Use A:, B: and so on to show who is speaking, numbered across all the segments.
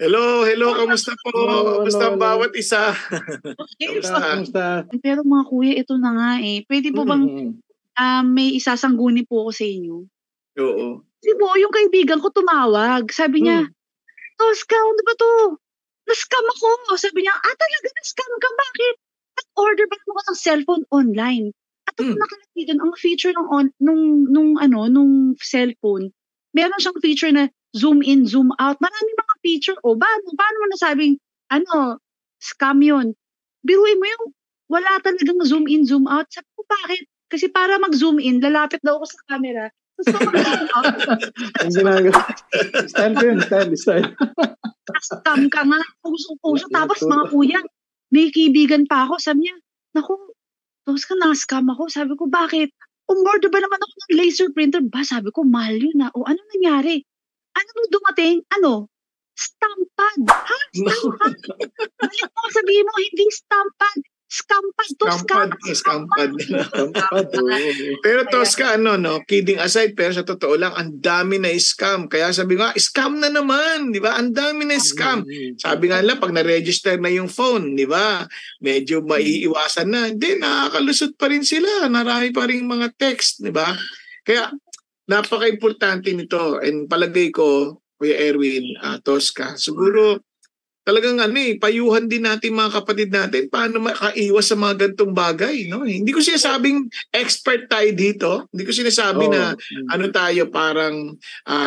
A: Hello, kamusta po? Kamusta ang
B: Hello.
A: bawat isa?
B: Kamusta?
C: Pero mga kuya, ito na nga eh. Pwede po bang may isasangguni po ako sa inyo?
A: Oo.
C: Kasi po, yung kaibigan ko tumawag. Sabi niya, Tosca, ano ba to? Na-scam ako. Sabi niya, talaga na-scam ka? Bakit? Order ba mo ka ng cellphone online? At ang nakalagay doon, ang feature nung cellphone, meron siyang feature na zoom in, zoom out. Maraming mga feature. Paano mo nasabing, scam yun? Biruin mo yung wala talagang zoom in, zoom out. Sabi ko, bakit? Kasi para mag-zoom in, lalapit daw ako sa camera. Tapos mag-zoom out.
B: Ang ginagawa. Style ko yun, style.
C: Scam ka nga. Puso. Tapos mga kuya, may kaibigan pa ako. Sabi niya, naku, tapos ka na-scam ako. Sabi ko, bakit? Umorder ba naman ako ng laser printer? Sabi ko, mahal yun na. O ano nangyari? Ano nung dumating? Stampad. Ha? Stampad? Balik mo, sabihin mo, hindi stampad. Scampad.
A: Pero Tosca, kidding aside, pero sa totoo lang, ang dami na scam. Kaya sabi nga, scam na naman, di ba? Ang dami na scam. Sabi nga lang, pag na-register na yung phone, di ba? Medyo maiiwasan na. Hindi, nakakalusot pa rin sila. Narami pa rin mga text, di ba? Kaya, napaka-importante nito. And palagay ko, Kuya Erwin, Tosca, siguro, talagang payuhan din natin mga kapatid natin paano makaiwas sa mga gantong bagay, no? Hindi ko sinasabing expert tayo dito. Hindi ko sinasabi na tayo parang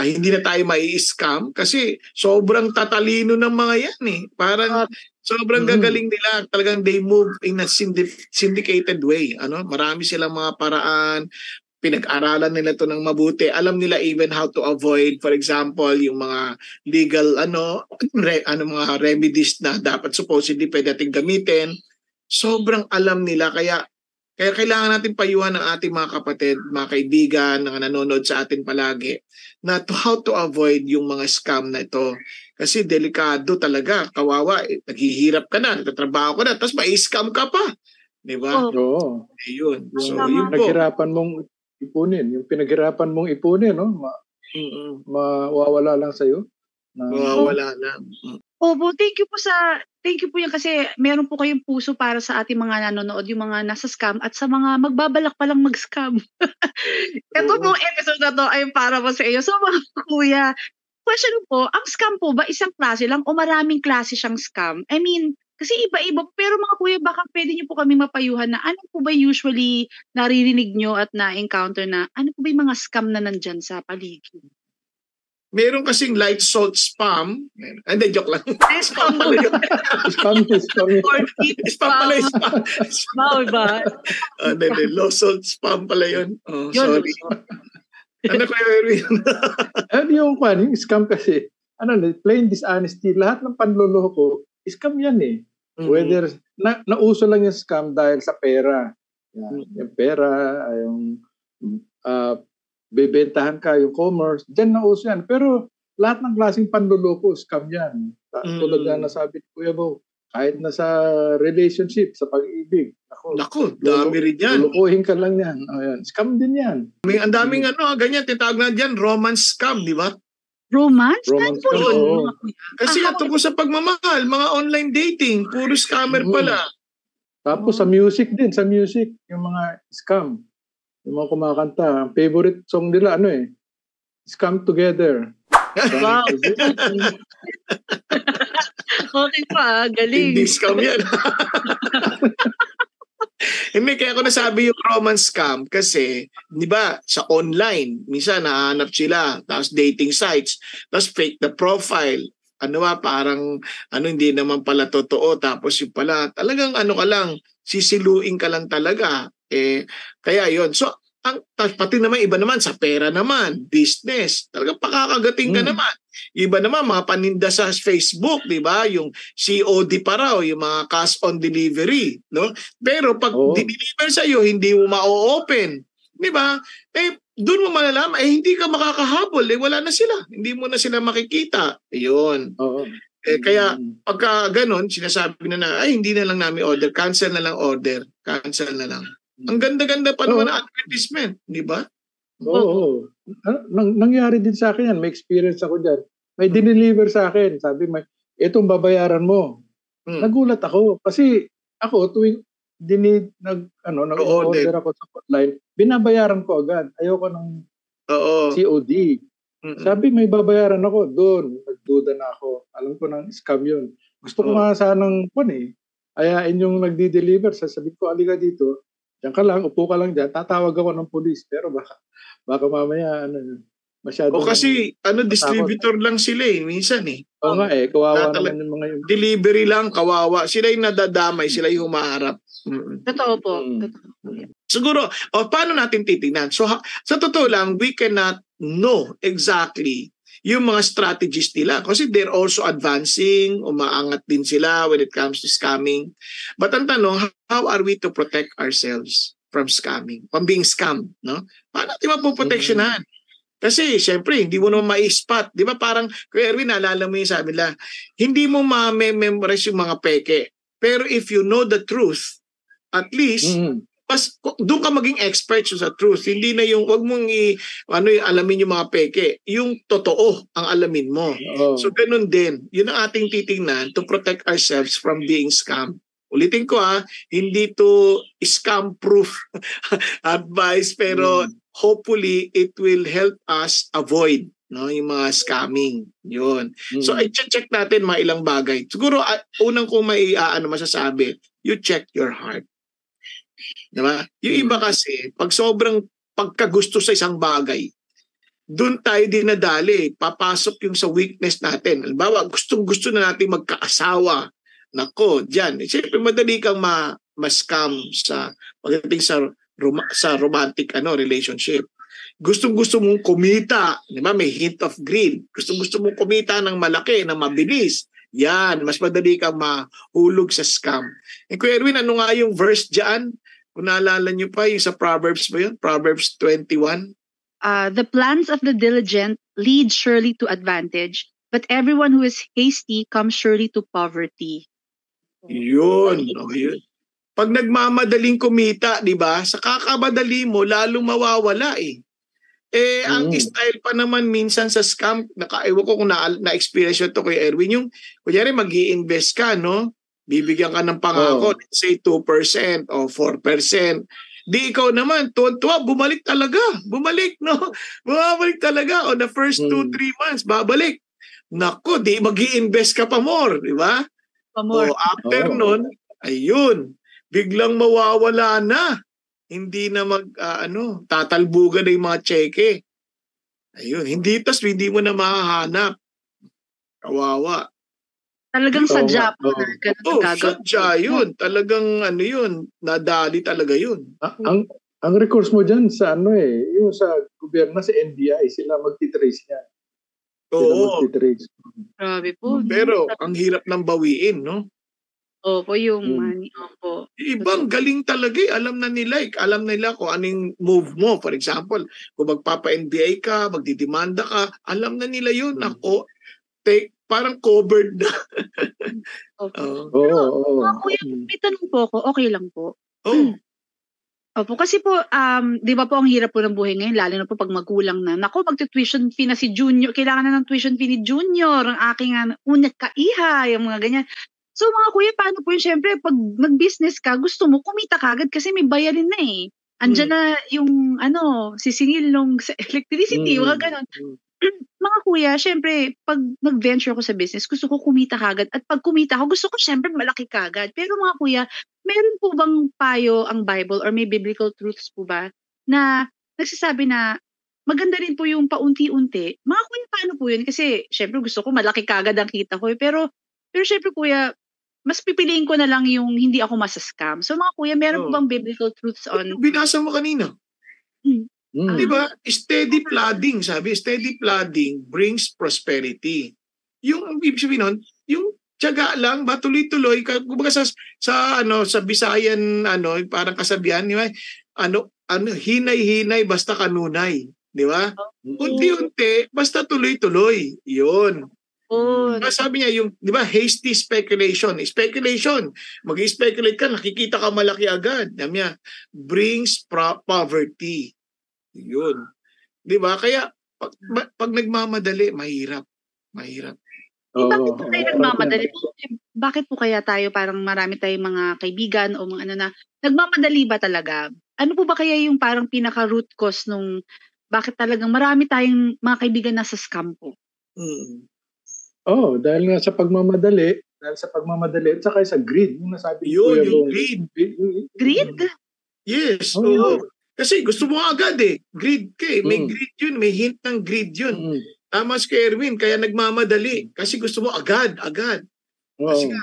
A: hindi na tayo mai-scam kasi sobrang tatalino ng mga yan eh. Parang sobrang gagaling nila. Talagang they move in a syndicated way, Marami silang mga paraan. Pinag-aralan nila to ng mabuti. Alam nila even how to avoid, for example, yung mga legal mga remedies na dapat supposedly pwede natin gamitin. Sobrang alam nila. Kaya kailangan natin payuhan ng ating mga kapatid, mga kaibigan na nanonood sa atin palagi na how to avoid yung mga scam na ito. Kasi delikado talaga. Kawawa. Naghihirap ka na, nagtatrabaho ka na, tapos mai-scam ka pa. Diba?
B: Oo.
A: Ayun. So,
B: yun po. Naghirapan mong ipunin. Yung pinaghirapan mong ipunin, mawawala lang sa'yo.
A: Mawawala lang.
C: Opo, thank you po yan kasi meron po kayong puso para sa ating mga nanonood, yung mga nasa scam at sa mga magbabalak palang mag-scam. Ito pong episode na to ay para po sa iyo. So mga kuya, question po, ang scam po ba isang klase lang o maraming klase siyang scam? I mean, kasi iba-iba, pero mga kuya, baka pwede niyo po kami mapayuhan na ano po ba usually naririnig nyo at na-encounter na ano po ba yung mga scam na nandyan sa paligid?
A: Meron kasing light salt spam. Hindi, joke lang. Spam pala yun.
B: Spam.
A: Spam pala yun.
C: Spam ba?
A: Hindi, low salt spam pala yun. Sorry. Ano ko yun?
B: Yung scam kasi, plain dishonesty, lahat ng panloloko, scam yan eh. Whether, nauso lang yung scam dahil sa pera. Yung pera, yung bebentahan ka, yung commerce, dyan nauso yan. Pero lahat ng klaseng panloloko, scam yan. Tulad na nasabi ni Kuya Bo, kahit na sa relationship, sa pag-ibig.
A: Naku, dami rin yan.
B: Lulukuhin ka lang yan. Scam din yan.
A: Ang daming ganyan, tinatawag na dyan, romance scam, di ba?
C: Romance
B: scam, oo.
A: Kasi tungkol sa pagmamahal, mga online dating, puro scammer pala.
B: Tapos sa music din, yung mga scam. Yung mga kumakanta, ang favorite song nila, Scam Together.
C: Wow. Okay pa, galing.
A: Hindi scam yan. Hindi, kaya ko nasabi yung romance scam kasi, di ba, sa online, minsan nahanap sila, tapos dating sites, tapos fake the profile. Parang, hindi naman pala totoo, tapos yung pala, talagang ka lang, sisiluin ka lang talaga. Kaya yon. So, pati naman, iba naman, sa pera naman, business, talagang pakakagating ka naman. Iba naman, mga paninda sa Facebook, di ba? Yung COD pa raw, yung mga cash on delivery, no? Pero pag deliver sa'yo, hindi mo ma-open, di ba? Doon mo malalaman, hindi ka makakahabol, wala na sila. Hindi mo na sila makikita. Ayun. Kaya pagka ganun, sinasabi na hindi na lang namin order, cancel na lang order, cancel na lang. Ang ganda-ganda pa naman ng advertisement, di ba?
B: Oo. Nangyari din sa akin yan. May experience ako dyan. May dineliver sa akin. Sabi, itong babayaran mo. Nagulat ako kasi ako tuwing nag-order ako sa hotline, binabayaran ko agad. Ayoko ng COD. Sabi may babayaran ako doon. Nagduda na ako. Alam ko ng scam yun. Gusto ko nga sanang ayain yung nagdi-deliver. Sasabihin ko, alika dito. Diyan ka lang, upo ka lang dyan. Tatawag ako ng police. Pero baka mamaya masyado.
A: Kasi distributor lang sila minsan
B: Oo nga kawawa naman yung mga yun.
A: Delivery lang, kawawa. Sila yung nadadamay, sila yung humaharap.
C: Totoo po.
A: Siguro, paano natin titingnan? So, sa totoo lang, we cannot know exactly yung mga strategies nila kasi they're also advancing, umaangat din sila when it comes to scamming. But ang tanong, how are we to protect ourselves from scamming, from being scammed? No? Paano natin mapoproteksyonan? Kasi, syempre, hindi mo naman ma-spot. Di ba parang, Kuya Erwin, naalala mo yung sabi nila, hindi mo ma-memorize yung mga peke. Pero if you know the truth, at least, doon ka maging expert sa truth. Hindi na yung, wag mong alamin yung mga peke. Yung totoo ang alamin mo. So, ganun din. Yun ang ating titingnan to protect ourselves from being scammed. Ulitin ko hindi to scam-proof advice, pero hopefully it will help us avoid yung mga scamming. Yun. So i-check natin mga ilang bagay. Siguro unang kong masasabi, you check your heart. Diba? Yung iba kasi, pag sobrang pagkagusto sa isang bagay, doon tayo dinadali. Papasok yung sa weakness natin. Halimbawa, gustong-gusto na natin magkaasawa. Nako, dyan. Siyempre, madali kang ma-scam pagdating sa romantic relationship. Gustong-gusto mong kumita, di ba? May hint of greed. Gustong-gusto mong kumita ng malaki, ng mabilis. Yan, mas madali kang mahulog sa scam. Kuya Erwin, ano nga yung verse dyan? Kung naalala nyo pa, yung sa Proverbs ba yun? Proverbs 21?
C: The plans of the diligent lead surely to advantage, but everyone who is hasty comes surely to poverty.
A: Yun. Pag nagmamadaling kumita, di ba? Sa kakamadali mo, lalong mawawala ang style pa naman minsan sa scam, ewan ko kung na-experience yun to Kuya Erwin, yung kunyari mag-i-invest ka, no? Bibigyan ka ng pangako, let's say 2% o 4%. Di ikaw naman, tuwa, bumalik talaga. Bumalik, no? Bumalik talaga. On the first 2-3 months, babalik. Nako, di mag-i-invest ka pa more, di ba? O after nun, ayun, biglang mawawala na. Hindi na tatalbugan na yung mga cheque. Ayun, hindi mo na mahahanap. Kawawa.
C: Talagang sadya po.
A: Sadya yun. Talagang yun, nadali talaga yun.
B: Ang recourse mo dyan sa yung sa gobyerno, sa NBI, sila magtitrace niya.
A: Oo.
C: Grabe po.
A: Pero ang hirap ng bawiin, no?
C: Opo, yung money. Opo.
A: Ibang galing talaga Alam na nila. Alam nila kung anong move mo. For example, kung magpapa-NBI ka, magdidemanda ka, alam na nila yun. Ako, parang covered na.
C: Kuya, may tanong po ako. Okay lang po. Opo, kasi po, di ba po ang hirap po ng buhay ngayon, lalo na po pag magulang na. Naku, magti-tuition fee na si Junior. Kailangan na ng tuition fee ni Junior. Ang aking unang kaiha, yung mga ganyan. So mga kuya, paano po yun? Siyempre, pag nag-business ka, gusto mo kumita kagad kasi may bayarin na Andyan na yung sisingil nung sa electricity, mga ganon. Mga kuya, syempre, pag nag-venture ako sa business, gusto ko kumita kagad. At pag kumita ako, gusto ko syempre malaki kagad. Pero mga kuya, meron po bang payo ang Bible or may biblical truths po ba na nagsasabi na maganda rin po yung paunti-unti? Mga kuya, paano po yun? Kasi syempre gusto ko malaki kagad ang kita ko. Pero syempre kuya, mas pipiliin ko na lang yung hindi ako masascam. So mga kuya, meron po bang biblical truths on...
A: Binasa mo kanina. Diba? Steady plodding, sabi. Steady plodding brings prosperity. Yung ibig sabihin nun, yung tiyaga lang, ba tuloy-tuloy, kumbaga sa Bisayan, parang kasabihan, di ba? Hinay-hinay, basta kanunay. Di ba? Unti-unti, basta tuloy-tuloy. Yun. Sabi niya yung, di ba, hasty speculation. Mag-speculate ka, nakikita ka malaki agad. Sabi niya, brings poverty. Yun. Di ba? Kaya, pag nagmamadali, mahirap.
C: Bakit po kayo nagmamadali? Bakit po kaya tayo parang marami tayong mga kaibigan o mga ano na nagmamadali ba talaga? Ano po ba kaya yung parang pinaka-root cause nung bakit talagang marami tayong mga kaibigan na sa scam po?
B: Dahil nga sa pagmamadali, at saka sa greed, yung nasabi ni
A: Yun,
B: Kuya
A: yung
B: Bong.
C: Greed?
A: Yes,
B: Oh,
A: oo.
B: yeah.
A: Kasi gusto mo agad eh. Greed ka eh. May greed yun. May hint ng greed yun. Tama si Erwin, kaya nagmamadali. Kasi gusto mo agad. Kasi nga,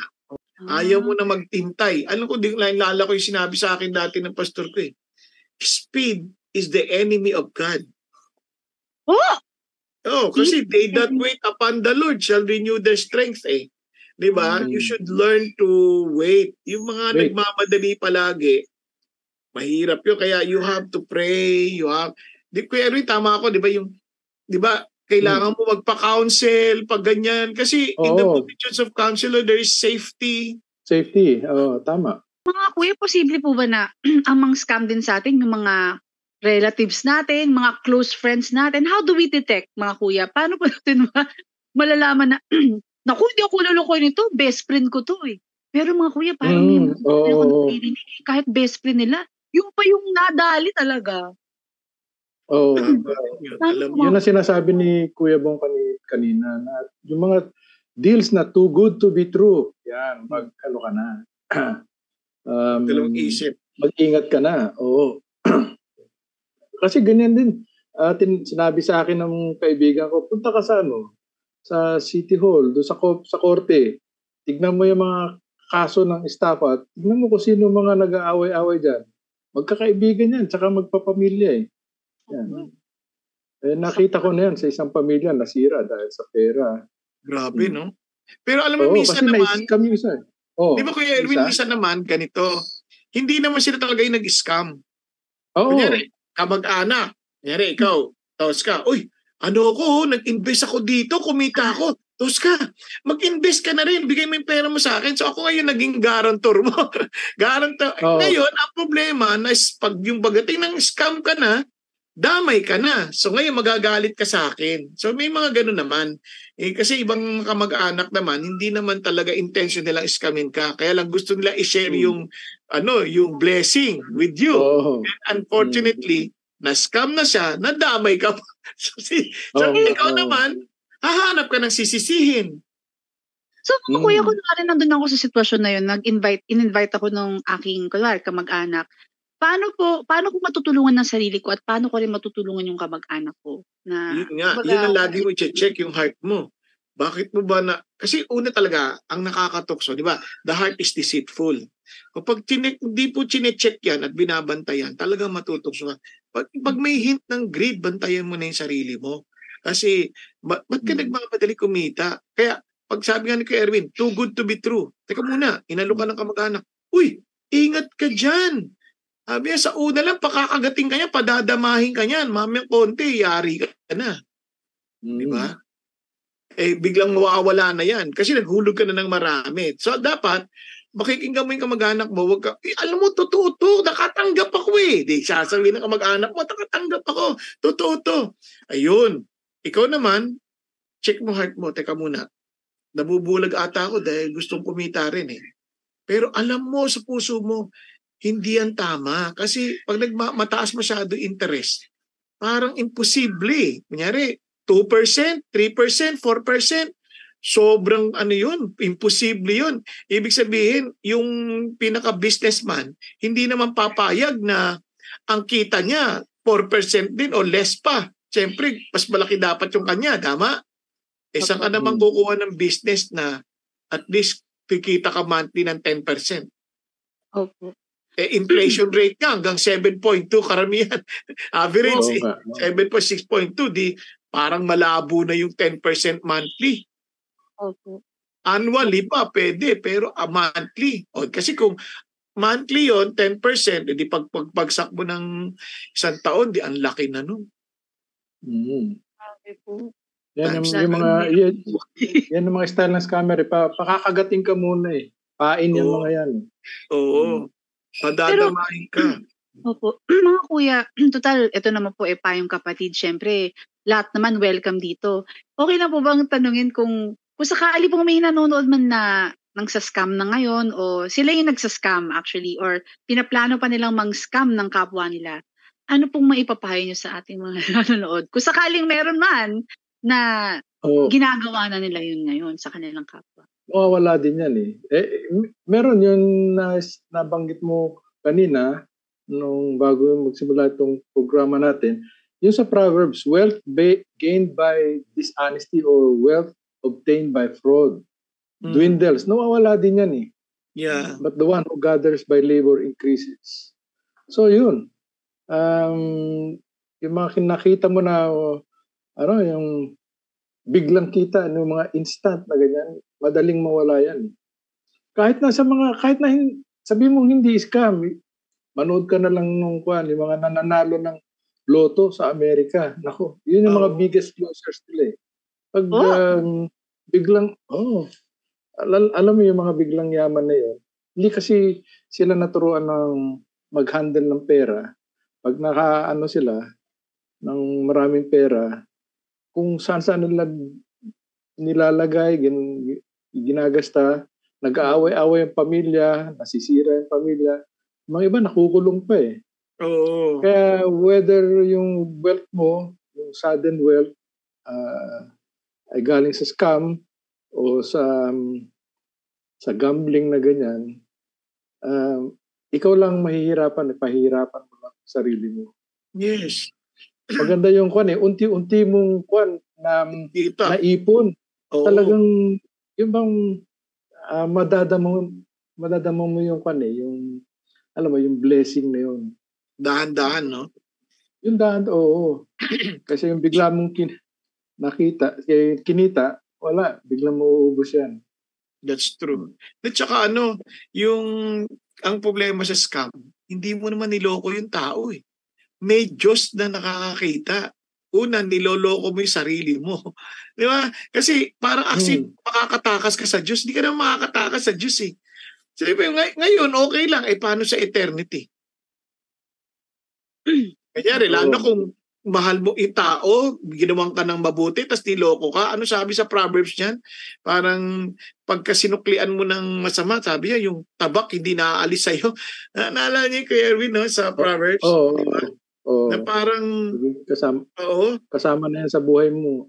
A: ayaw mo na magtintay. Alam ko, lala ko yung sinabi sa akin dati ng pastor ko eh. Speed is the enemy of God. Kasi they that wait upon the Lord shall renew their strength eh. Diba? You should learn to wait. Yung mga nagmamadali palagi, mahirap yun. Kaya you have to pray. Kuya Erwin, tama ako, di ba, kailangan mo magpa-counsel, pag ganyan. Kasi in the positions of counselor, there is safety.
B: Safety, tama.
C: Mga kuya, posible po ba na ang mga scam din sa atin, yung mga relatives natin, mga close friends natin, how do we detect, mga kuya? Paano po natin malalaman na, naku, hindi ako lulukoy nito, best friend ko to eh. Pero mga kuya, parang yung kahit best friend nila, yung pa yung nadali talaga.
B: Yun ang sinasabi ni Kuya Bong kanina, na yung mga deals na too good to be true, yan, mag-ano ka na.
A: Dalawang isip.
B: Mag-ingat ka na, oo. Kasi ganyan din, sinabi sa akin ng kaibigan ko, punta ka sa City Hall, doon sa korte, tignan mo yung mga kaso ng estafa, tignan mo kung sino mga nag-aaway-aaway dyan. Magkakaibigan yan, tsaka magpapamilya eh. Yan. Nakita ko na yan sa isang pamilya, nasira dahil sa pera.
A: Grabe, no? Pero alam mo, minsan naman, di ba Kuya Erwin, minsan naman, ganito, hindi naman sila talaga yung nag-scam. Kunyari, kamag-anak, kunyari, ikaw, taos ka, uy, nag-invest ako dito, kumita ako, taos ka, mag-invest ka na rin, bigay mo yung pera mo sa akin, so ako ngayon naging guarantor mo. Ngayon, ang problema, pag yung bagating ng scam ka na, damay ka na. So ngayon magagalit ka sa akin. So may mga ganun naman. Kasi ibang kamag-anak naman, hindi naman talaga intention nilang scamin ka. Kaya lang gusto nila i-share yung blessing with you. And unfortunately, na-scam na siya, nadamay ka. So ikaw naman, hahanap ka ng sisisihin.
C: So, kuya, kunwari nandun ako sa sitwasyon na yun, in-invite ako ng aking, kunwari, kamag-anak. Paano ko matutulungan ng sarili ko at paano ko rin matutulungan yung kamag-anak ko?
A: Yun ang lagi mo i-check yung heart mo. Bakit mo ba kasi una talaga, ang nakakatukso, di ba? The heart is deceitful. Kapag hindi po chinecheck yan at binabantayan, talagang matutukso ka. Pag may hint ng greed, bantayan mo na yung sarili mo. Kasi, ba't ka nagmamadali kumita? Kaya, pag sabi nga ni Kuya Erwin, too good to be true. Teka muna, inalo ka ng kamag-anak. Uy, ingat ka dyan. Sabi niya, sa una lang, pakakagating ka niya, padadamahin ka niyan. Mamayang konti, yari ka na. Di ba? Biglang mawawala na yan. Kasi naghulog ka na ng marami. So, dapat, makikinggan mo yung kamag-anak mo, wag ka, alam mo, totoo to, nakatanggap ako eh. Di, sasabihin ng kamag-anak mo, nakatanggap ako, totoo to. Ayun. Ikaw naman, check mo heart mo, teka muna. Nabubulag ata ako dahil gustong kumita rin eh. Pero alam mo sa puso mo, hindi yan tama. Kasi pag mataas masyado interest, parang imposible. Kunyari, 2%, 3%, 4%, sobrang yun, imposible yun. Ibig sabihin, yung pinaka-businessman, hindi naman papayag na ang kita niya 4% din o less pa. Siyempre, mas malaki dapat yung kanya, tama? Saan ka naman kukuha ng business na at least kikita ka monthly ng 10%?
C: Opo.
A: Inflation rate ka hanggang 7.2 karamihan. Average 7.6.2, di parang malabo na yung 10% monthly.
C: Opo.
A: Annually pa pwede, pero monthly. Kasi kung monthly yon 10%, edi pagpagsak mo ng isang taon, di ang laki na nun.
C: Okay po.
B: Yan yung mga style ng scammer. Pakakagating ka muna eh. Pain yung mga yan.
A: Oo. Padadamahin ka.
C: Opo. Mga kuya, total, ito naman po payong kapatid. Siyempre, lahat naman welcome dito. Okay na po bang tanungin kung kung sakali pong may nanonood man na nang sa scam na ngayon o sila yung nagsa-scam actually or pinaplano pa nilang mang-scam ng kapwa nila, ano pong maipapayo nyo sa ating mga nanonood? Kung sakaling meron man na ginagawa na nila yun ngayon sa kanilang kapwa.
B: Mawawala din yan eh. Meron yung nabanggit mo kanina nung bago magsimula itong programa natin, yung sa Proverbs, wealth gained by dishonesty or wealth obtained by fraud dwindles. Nawawala din yan eh.
A: Yeah.
B: But the one who gathers by labor increases. So yun. Yung mga nakita mo na yung biglang kita, yung mga instant na ganyan, madaling mawala yan. Kahit na sabihin mong hindi scam, manood ka na lang nung yung mga nananalo ng loto sa Amerika. Nako, yun yung mga biggest losers nila eh. Pag biglang, alam mo yung mga biglang yaman na yun, hindi kasi sila naturuan ng mag-handle ng pera. Pag nakaano sila ng maraming pera, kung saan nila nilalagay, ginagasta, nag-aaway-aaway ang pamilya, nasisira yung pamilya, mga iba nakukulong pa eh.
A: Oo.
B: Kaya whether yung wealth mo, yung sudden wealth, ay galing sa scam o sa gambling na ganyan, ikaw lang pahihirapan mo lang sarili mo.
A: Yes.
B: Maganda yung unti-unti mong naipon.
A: Oo.
B: Talagang yung bang madadama mo yung yung alam mo yung blessing na yun.
A: Dahan-dahan, no?
B: Yung dahan, oo. Kasi yung bigla mong kinita, wala, biglang mauubos yan.
A: That's true. At saka ang problema sa scam, hindi mo naman niloko yung tao eh. May Diyos na nakakakita. Una, niloloko mo yung sarili mo. Di ba? Kasi parang makakatakas ka sa Diyos. Hindi ka naman makakatakas sa Diyos eh. So, ngayon, okay lang. Paano sa eternity? Kanyari, lalo kung mahal mo yung tao, ginawang ka ng mabuti, tas niloko ka. Ano sabi sa Proverbs niyan? Parang pagka sinuklian mo ng masama, sabi niya, yung tabak hindi naaalis sa'yo. Naalala niyo kay Erwin, no, sa Proverbs? Diba? Na parang
B: kasama na yan sa buhay mo.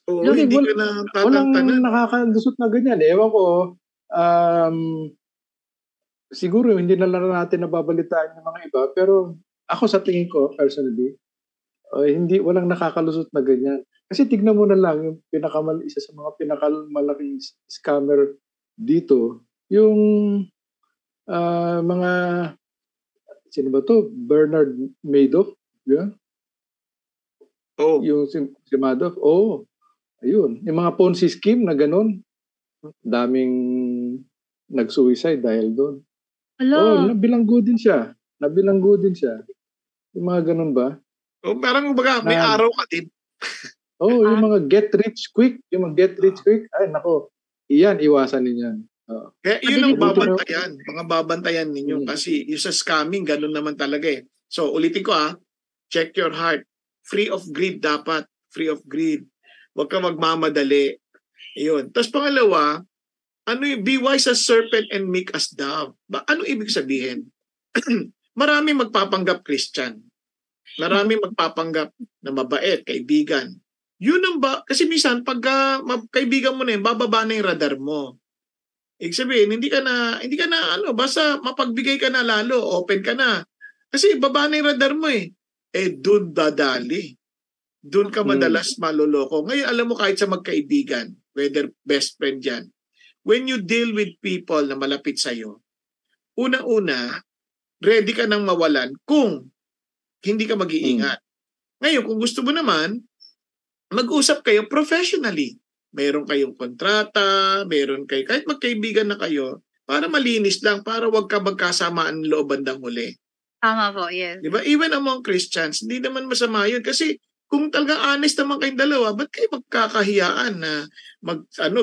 A: Oo, hindi ka na tatantanan.
B: Walang nakakalusot na ganyan. Ewan ko, siguro hindi na lang natin nababalitaan ng mga iba, pero ako sa tingin ko, personally, walang nakakalusot na ganyan. Kasi tignan mo na lang yung isa sa mga pinakamalaking scammer dito, yung mga sino ba to? Bernard Madoff, yeah? Yung si Madoff, ayun. Yung mga Ponzi scheme na ganun, daming nag-suicide dahil doon. Nabilanggo din siya. Yung mga ganun ba?
A: Parang may araw ka din.
B: Yung mga get rich quick. Ay, nako. Iwasan ninyo.
A: Kaya yun ang babantayan. Mga babantayan ninyo. Kasi yung sa scamming, ganun naman talaga eh. So, ulitin ko check your heart. Free of greed dapat. Free of greed. Huwag ka magmamadali. Ayun. Tapos pangalawa, be wise as serpent and meek as dove. Ano ibig sabihin? Marami magpapanggap Christian. Marami magpapanggap na mabait, kaibigan. Yun ang kasi minsan pag kaibigan mo na yun, bababa na yung radar mo. Ibig sabihin, hindi ka na basta mapagbigay ka na lalo, open ka na. Kasi baba na yung radar mo eh. Doon dadali. Doon ka madalas maloloko. Ngayon, alam mo kahit sa magkaibigan, whether best friend yan, when you deal with people na malapit sa'yo, unang-una, ready ka nang mawalan kung hindi ka mag-iingat. Ngayon, kung gusto mo naman, mag-usap kayo professionally. Meron kayong kontrata, kahit magkaibigan na kayo, para malinis lang, para wag ka magkasamaan ng loob bandang huli.
C: Tama po, yes.
A: Diba? Even among Christians, hindi naman masama yun. Kasi kung talagang honest naman kayong dalawa, ba't kayo magkakahiyaan na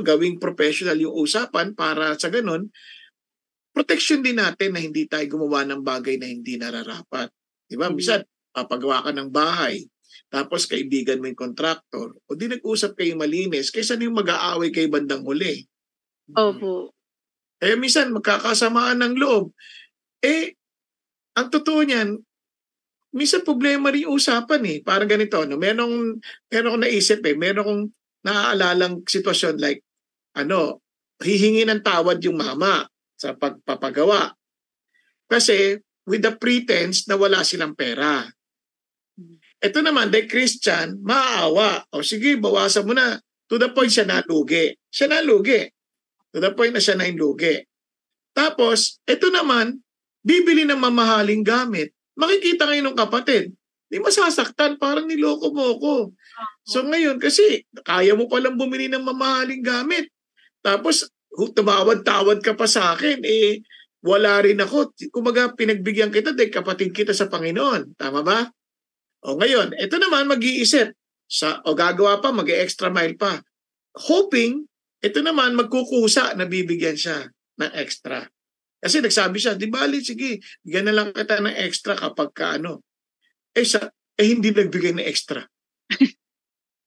A: gawing professional yung usapan para sa ganun, protection din natin na hindi tayo gumawa ng bagay na hindi nararapat. Diba? Bisan, papagawa ka ng bahay. tapos kaibigan mo yung contractor, o di nag-usap kayo malinis, kaysa yung mag-aaway kayo bandang huli.
C: Opo.
A: Minsan magkakasamaan ng loob. Ang totoo niyan, minsan problema rin yung usapan Parang ganito, no? Meron akong naisip meron akong naaalalang sitwasyon like, hihingi ng tawad yung mama sa pagpapagawa. Kasi with the pretense na wala silang pera. Ito naman, dahil Christian, maawa. O sige, bawasan mo na. To the point siya nalugi. To the point na siya na lugi. Tapos, ito naman, bibili ng mamahaling gamit. Makikita ngayon ng kapatid. Di masasaktan, parang niloko mo ko. So ngayon, kasi kaya mo palang bumili ng mamahaling gamit. Tapos, tumawad-tawad ka pa sa akin. Wala rin ako. Kumaga, pinagbigyan kita dahil kapatid kita sa Panginoon. Tama ba? O ngayon, ito naman mag-iisip. Gagawa pa, mag-extra mile pa. Hoping, ito naman magkukusa na bibigyan siya ng extra. Kasi nagsabi siya, di bali, sige, bigyan na lang kita ng extra kapag hindi nagbigay ng extra.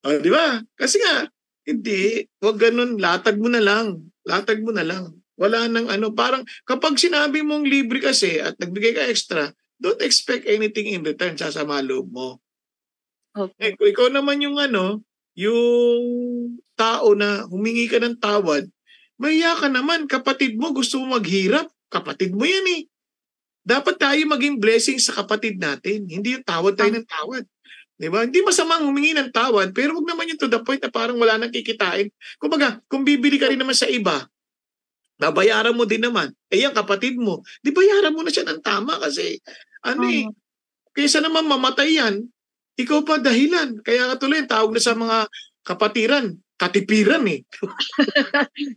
A: Di ba? Kasi nga, hindi, wag ganun, latag mo na lang. Wala nang parang kapag sinabi mong libre kasi at nagbigay ka extra, don't expect anything in return, sasama loob mo.
C: Okay.
A: Kung ikaw naman yung yung tao na humingi ka ng tawad, mahiya ka naman, kapatid mo gusto mo maghirap, kapatid mo yan Dapat tayo maging blessing sa kapatid natin, hindi yung tawad tayo ng tawad. Diba? Hindi masamang humingi ng tawad, pero wag naman yung to the point na parang wala nang kikitain. Kumbaga, kung bibili ka rin naman sa iba, babayaran mo din naman. Yan, kapatid mo. Di bayaran mo na siya ng tama kasi, kaysa naman mamatay yan, ikaw pa dahilan. Kaya tuloy, tawag na sa mga kapatiran, katipiran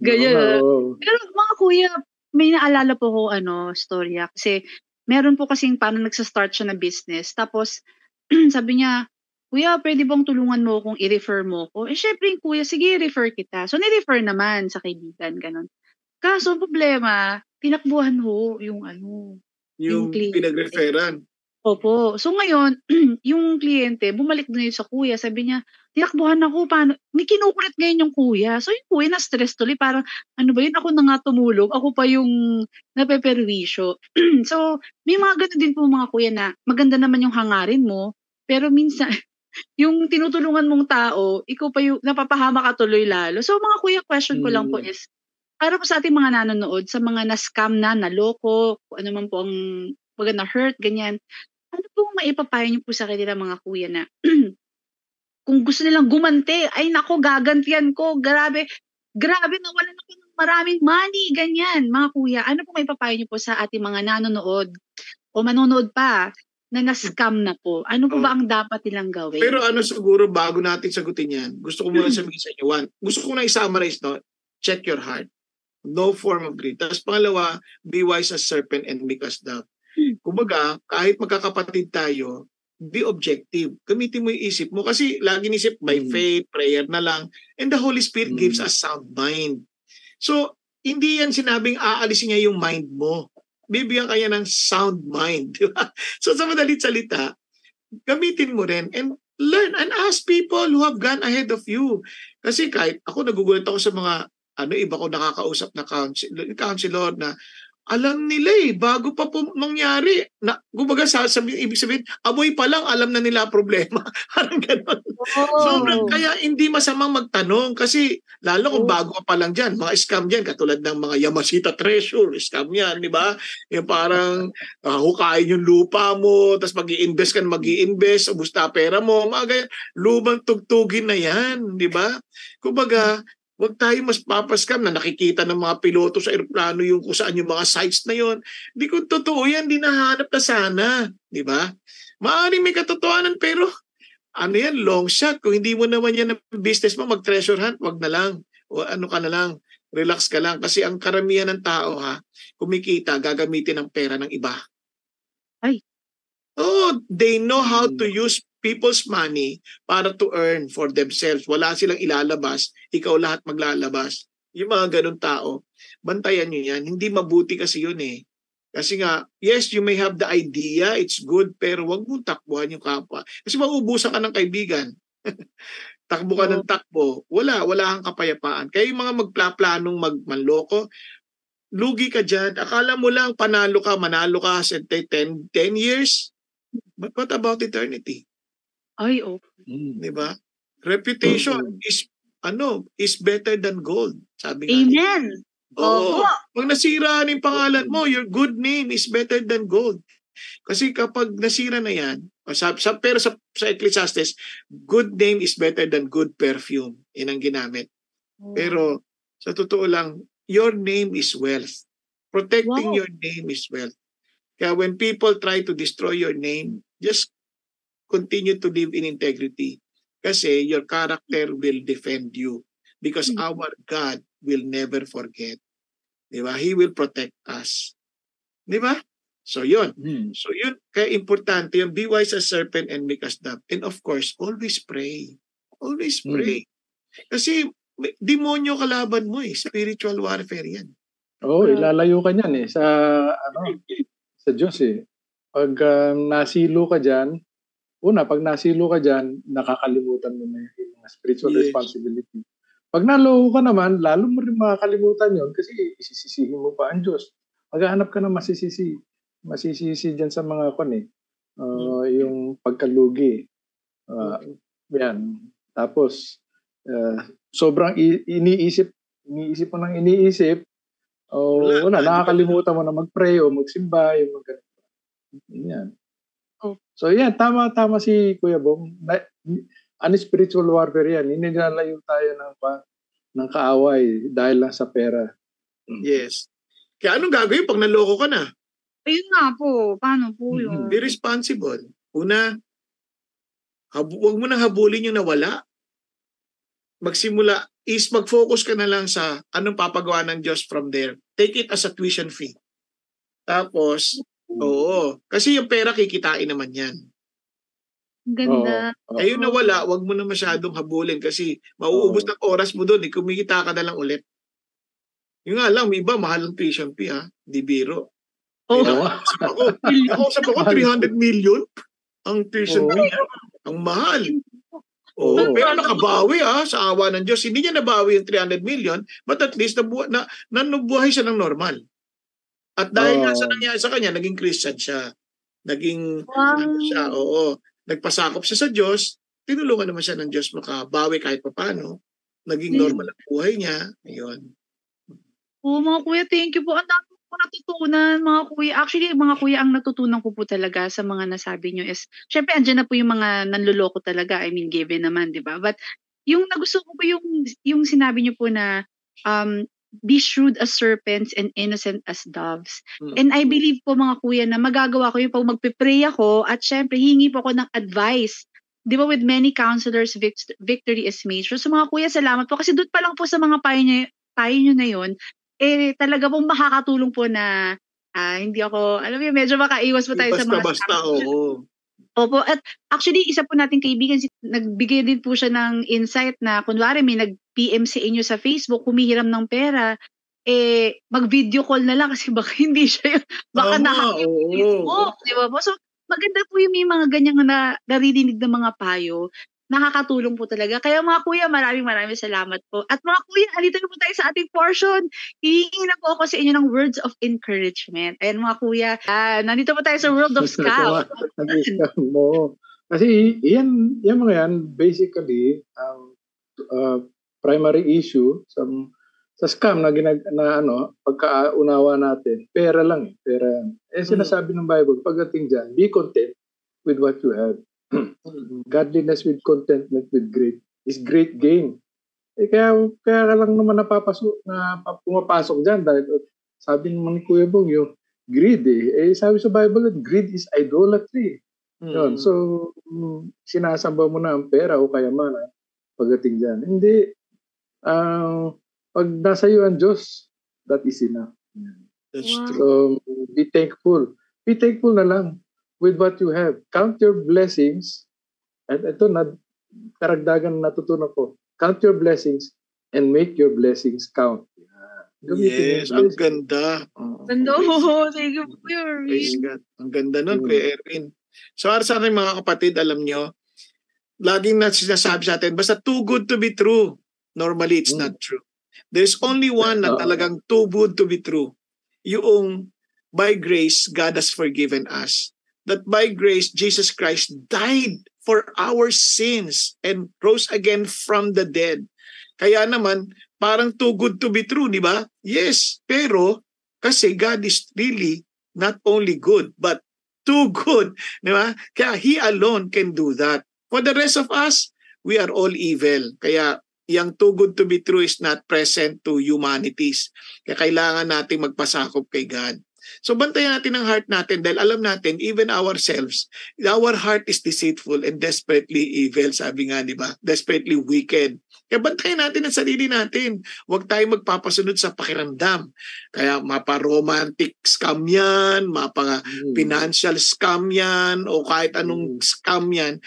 C: Ganyan. Pero mga kuya, may naalala po ko storya. Kasi meron po kasing paano nagsa-start siya na business. Tapos, sabi niya, kuya, pwede bang tulungan mo kung i-refer mo ko? Syempre, kuya, sige, i-refer kita. So, ni-refer naman sa kaibigan, ganun. Kaso, problema, tinakbuhan ho yung
A: yung pinag-referan.
C: Opo. So ngayon, yung kliyente, bumalik na yun sa kuya. Sabi niya, tinakbuhan ako, paano? May kinukulit ngayon yung kuya. So yung kuya na-stress tuloy, parang, ano ba yun? Ako na nga tumulong, ako pa yung napeperwisyo. So, may mga ganun din po mga kuya na maganda naman yung hangarin mo, pero minsan, yung tinutulungan mong tao, ikaw pa yung napapahama ka tuloy lalo. So mga kuya, question ko lang po is, para po sa ating mga nanonood, sa mga na-scam na, naloko, kung ano man po ang mga na-hurt, ganyan, ano po maipapayo niyo po sa kanila mga kuya na kung gusto nilang gumante, ay nako, gagantihan ko, grabe, nawalan ako ng maraming money, ganyan, mga kuya. Ano po maipapayo niyo po sa ating mga nanonood o manonood pa na na-scam na po? Ano po ba ang dapat nilang gawin?
A: Pero siguro, bago natin sagutin yan, gusto ko muna sabihin sa inyo, one, gusto ko na i-summarize, check your heart. No form of greed. Tapos pangalawa, be wise as serpent and meek as dove. Kumbaga, kahit magkakapatid tayo, be objective. Gamitin mo yung isip mo. Kasi lagi nisip, by faith, prayer na lang. And the Holy Spirit gives us sound mind. So, hindi yan sinabing aalisin niya yung mind mo. Bibigyan kanya ng sound mind. Diba? So, sa madalit salita, gamitin mo rin and learn and ask people who have gone ahead of you. Kasi kahit ako, nagugulat ako sa mga iba ko nakakausap na counselor na alam nila bago pa po mangyari. Kumbaga, ibig sabihin, amoy pa lang, alam na nila problema. Parang gano'n. Sobrang, kaya hindi masamang magtanong kasi lalo kung bago pa lang dyan, mga scam dyan, katulad ng mga Yamashita Treasure, scam yan, di ba? Yung parang hukayin yung lupa mo, tapos mag-i-invest ubus na pera mo, mga ganyan, lumang tugtugin na yan, di ba? Kumbaga, huwag tayo mas papaskam na nakikita ng mga piloto sa aeroplano yung kung saan yung mga sites na yon. Di kung totoo yan, di nahanap na sana. Di ba? Maaaring may katotohanan pero yan, long shot. Kung hindi mo naman yan ang business mo, mag-treasure hunt, wag na lang. O ka na lang, relax ka lang. Kasi ang karamihan ng tao, kumikita, gagamitin ang pera ng iba. They know how to use people's money para to earn for themselves. Wala silang ilalabas, ikaw lahat maglalabas. Yung mga ganun tao, bantayan nyo yan. Hindi mabuti kasi yun Kasi nga, yes, you may have the idea, it's good, pero wag mong takbuhan yung kapwa. Kasi mauubusan ka ng kaibigan. Takbo ka ng takbo, wala kang kapayapaan. Kaya yung mga magplanong manloko, lugi ka dyan. Akala mo lang manalo ka sa 10 years. But what about eternity?
C: Ay,
A: Diba? Reputation is better than gold. Sabi nga nila.
C: Amen.
A: Oo. Pag nasira yung pangalan mo, your good name is better than gold. Kasi kapag nasira na yan, pero sa Ecclesiastes, good name is better than good perfume. Yan ang ginamit. Pero sa totoo lang, your name is wealth. Protecting your name is wealth. Kaya when people try to destroy your name, just continue to live in integrity. Kasi your character will defend you. Because our God will never forget. Diba? He will protect us. Diba? So yun. So yun, kaya importante yung be wise as serpent and meek as dove. And of course, always pray. Always pray. Kasi demonyo kalaban mo spiritual warfare yan.
B: Ilalayo ka niyan sa Diyos Pag nasilo ka diyan, pag nasilo ka diyan, nakakalimutan mo na yung mga spiritual responsibility. Pag naloko ka naman, lalo mo rin makakalimutan yon kasi isisisihin mo pa ang Diyos. Maghahanap ka ng masisisi dyan sa mga yung pagkalugi. Yan. Tapos, sobrang iniisip mo nang iniisip, nakakalimutan mo na mag-pray o magsimba, yung yan. So yan, tama si Kuya Bong. Spiritual warfare yan. Inilalayo tayo ng kaaway dahil lang sa pera.
A: Yes. Kaya anong gagawin pag naloko ka na?
C: Ayun nga po. Paano po yun?
A: Be responsible. Una, huwag mo nang habulin yung nawala. Mag-focus ka na lang sa anong papagawa ng Diyos from there. Take it as a tuition fee. Tapos, kasi yung pera kikitain naman yan.
C: Ganda.
A: Ayun nawala, huwag mo na masyadong habulin kasi mauubos ng oras mo doon. Kumikita ka na lang ulit. Yung nga lang, may iba mahal ang tuition fee Di biro. Ako 300 million ang tuition fee. Ang mahal. Pero nakabawi sa awa ng Diyos. Hindi niya nabawi yung 300 million, but at least nabuhay siya ng normal. At dahil nga sa nangyari sa kanya, naging Christian siya. Naging nagpasakop siya sa Diyos, tinulungan naman siya ng Diyos makabawi kahit paano. Naging normal ang buhay niya. Ayun.
C: Mga kuya, thank you po. Ang dami ko natutunan, mga kuya. Actually, mga kuya, ang natutunan ko po talaga sa mga nasabi nyo is, syempre, andyan na po yung mga nanluloko talaga. I mean, given naman, di ba? But, yung nagusto ko po yung sinabi nyo po na, be shrewd as serpents and innocent as doves. And I believe po, mga kuya, na magagawa ko yung pag magpipray ako at syempre, hingi po ako ng advice. Di ba, with many counselors, victory is made. So, mga kuya, salamat po. Kasi doon pa lang po sa mga payo nyo na yun, talaga pong makakatulong po na hindi ako, alam mo, medyo makaiwas po tayo sa mga
A: basta,
C: Opo, at actually, isa po nating kaibigan, nagbigay din po siya ng insight na, kunwari, may nag-PM sa inyo sa Facebook, humihiram ng pera, mag-video call na lang kasi baka hindi siya, baka Facebook, di ba po? So, maganda po yung may mga ganyang naririnig ng mga payo. Nakakatulong po talaga. Kaya mga kuya, maraming salamat po. At mga kuya, halito na po tayo sa ating portion. Hihingi na po ako sa inyo ng words of encouragement. Ayan mga kuya, nandito po tayo sa World of Scout.
B: Kasi yan mga yan, basically, ang primary issue sa scam na pagkaunawa natin, pera lang pera. Sinasabi ng Bible, pagdating dyan, be content with what you have. Godliness with contentment with is great gain. Kaya lang naman pumapasok dyan dahil sabi naman ni Kuya Bong yung greed sabi sa Bible, greed is idolatry. Yun. So, sinasamba mo na ang pera o kayamanan pagdating dyan. Hindi. Pag nasa iyo ang Diyos, that is enough.
A: That's true.
B: So, be thankful. Be thankful na lang with what you have. Count your blessings. At ito, karagdagan na natutunan ko. Count your blessings and make your blessings count.
A: Yes, ang ganda.
C: Ganda. Thank you, Kuya
A: Praise
C: Erwin.
A: God. Ang ganda nun, Kuya Erwin. So, sa ating mga kapatid, alam nyo, laging na sinasabi sa atin, basta too good to be true. Normally, it's not true. There's only one na talagang too good to be true. Yung by grace, God has forgiven us. That by grace, Jesus Christ died for our sins and rose again from the dead. Kaya naman, parang too good to be true, di ba? Yes, pero kasi God is really not only good, but too good. Di ba? Kaya He alone can do that. For the rest of us, we are all evil. Kaya yung too good to be true is not present to humanities. Kaya kailangan natin magpasakop kay God. So bantayan natin ang heart natin dahil alam natin, even ourselves, our heart is deceitful and desperately evil, sabi nga, di ba? Desperately wicked. Kaya bantayan natin ang sarili natin. Huwag tayong magpapasunod sa pakiramdam. Kaya mapa-romantic scam yan, mapa-financial scam yan, o kahit anong scam yan,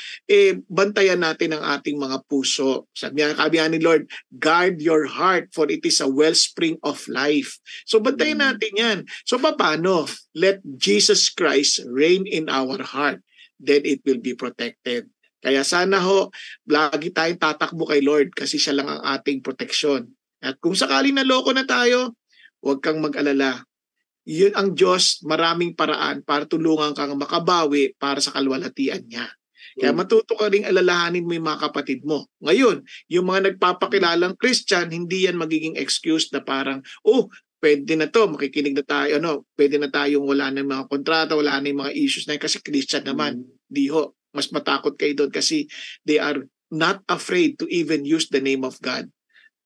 A: bantayan natin ang ating mga puso. Sabi nga ni Lord, guard your heart for it is a wellspring of life. So bantayan natin yan. So paano? Let Jesus Christ reign in our heart. Then it will be protected. Kaya sana lagi tayong tatakbo kay Lord kasi siya lang ang ating proteksyon. At kung sakaling naloko na tayo, huwag kang mag-alala. Yun ang Diyos, maraming paraan para tulungan kang makabawi para sa kalwalhatian niya. Kaya matuto ka ring alalahanin mo yung mga kapatid mo. Ngayon, yung mga nagpapakilalang Christian, hindi yan magiging excuse na parang, pwede na to, makikinig na tayo, pwede na tayong wala na yung mga kontrata, wala na yung mga issues na yun kasi Christian naman. Di mas matakot kayo doon kasi they are not afraid to even use the name of God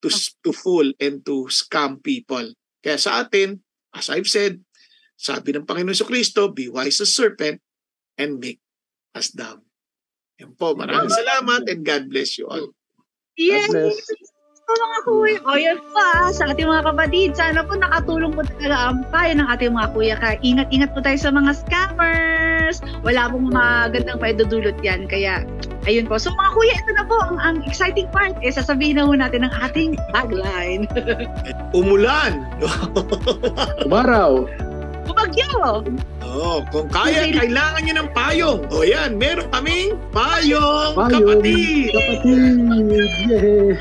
A: to fool and to scam people. Kaya sa atin, as I've said, sabi ng Panginoon Jesucristo, be wise as serpent and meek as dove. Yan po, maraming salamat and God bless you all.
C: Yes! Mga kuya. Yan pa sa ating mga kapatid. Sana po nakatulong po talaga ang payo ng ating mga kuya. Kaya ingat-ingat po tayo sa mga scammers. Wala pong magandang maidudulot yan. Kaya, ayun po. So mga kuya, ito na po. Ang exciting part. Sasabihin na po natin ang ating tagline.
A: Umulan!
B: Umaraw!
C: Bumagyo!
A: Kung kaya, kailangan nyo ng payong. Yan, meron kaming payong kapatid!
B: Kapatid! Yay!